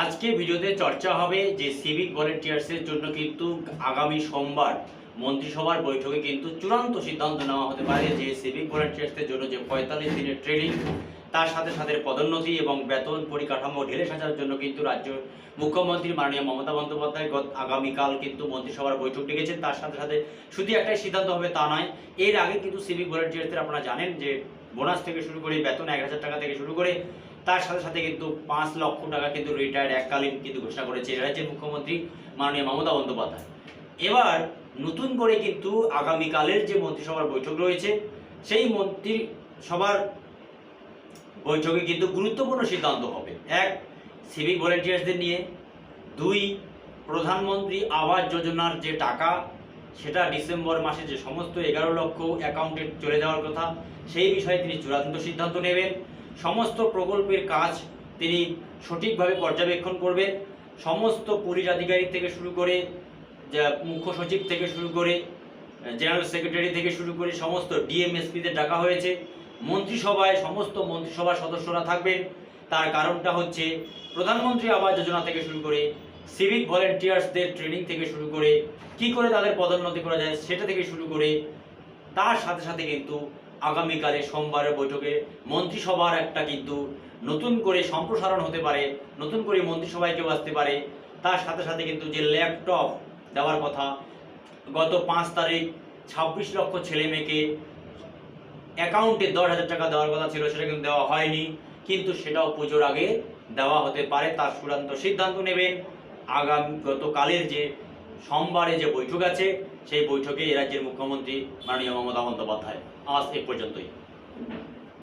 আজকে ভিডিওতে চর্চা হবে যে সিভিক ভলেন্টিয়ার্সের জন্য কিন্তু আগামী সোমবার মন্ত্রিসভার বৈঠকে কিন্তু চূড়ান্ত সিদ্ধান্ত নেওয়া হতে পারে যে সিভিক ভলেন্টিয়ার্সের জন্য যে ৪৫ দিনের ট্রেনিং, তার সাথে সাথে পদোন্নতি এবং বেতন পরিকাঠামো ঢেলে সাজার জন্য কিন্তু রাজ্য মুখ্যমন্ত্রী মাননীয় মমতা বন্দ্যোপাধ্যায় আগামীকাল কিন্তু মন্ত্রিসভার বৈঠক ডেকেছেন। তার সাথে সাথে শুধু একটাই সিদ্ধান্ত হবে তা নয়, এর আগে কিন্তু সিভিক ভলেন্টিয়ার্সদের আপনারা জানেন যে বোনাস থেকে শুরু করে বেতন ১,০০০ টাকা থেকে শুরু করে তার সাথে সাথে কিন্তু ৫ লক্ষ টাকা কিন্তু রিটায়ার্ড এককালীন কিন্তু ঘোষণা করেছে রাজ্যের মুখ্যমন্ত্রী মাননীয় মমতা বন্দ্যোপাধ্যায়। এবার নতুন করে কিন্তু আগামীকালের যে মন্ত্রিসভার বৈঠক রয়েছে সেই মন্ত্রিসভার বৈঠকে কিন্তু গুরুত্বপূর্ণ সিদ্ধান্ত হবে। এক, সিভিক ভলেন্টিয়ার্সদের নিয়ে। দুই, প্রধানমন্ত্রী আবাস যোজনার যে টাকা সেটা ডিসেম্বর মাসে যে সমস্ত ১১ লক্ষ অ্যাকাউন্টে চলে যাওয়ার কথা সেই বিষয়ে তিনি চূড়ান্ত সিদ্ধান্ত নেবেন। সমস্ত প্রকল্পের কাজ তিনি সঠিকভাবে পর্যবেক্ষণ করবেন। সমস্ত পুলিশ আধিকারিক থেকে শুরু করে মুখ্য সচিব থেকে শুরু করে জেনারেল সেক্রেটারি থেকে শুরু করে সমস্ত ডিএমএসপিদের ডাকা হয়েছে। মন্ত্রিসভায় সমস্ত মন্ত্রিসভার সদস্যরা থাকবেন। তার কারণটা হচ্ছে প্রধানমন্ত্রী আবাস যোজনা থেকে শুরু করে সিভিক ভলেন্টিয়ার্সদের ট্রেনিং থেকে শুরু করে কি করে তাদের পদোন্নতি করা যায় সেটা থেকে শুরু করে তার সাথে সাথে কিন্তু আগামীকালে সোমবারের বৈঠকে মন্ত্রিসভার একটা কিন্তু নতুন করে সম্প্রসারণ হতে পারে, নতুন করে মন্ত্রিসভায় কেউ আসতে পারে। তার সাথে সাথে কিন্তু যে ল্যাপটপ দেওয়ার কথা, গত ৫ তারিখ ২৬ লক্ষ ছেলে মেয়েকে অ্যাকাউন্টে ১০,০০০ টাকা দেওয়ার কথা ছিল, সেটা কিন্তু দেওয়া হয়নি, কিন্তু সেটাও পুজোর আগে দেওয়া হতে পারে। তার চূড়ান্ত সিদ্ধান্ত নেবেন গতকালের যে সোমবারে যে বৈঠক আছে সেই বৈঠকে রাজ্যের মুখ্যমন্ত্রী মাননীয় মমতা বন্দ্যোপাধ্যায়। আজ এ পর্যন্তই।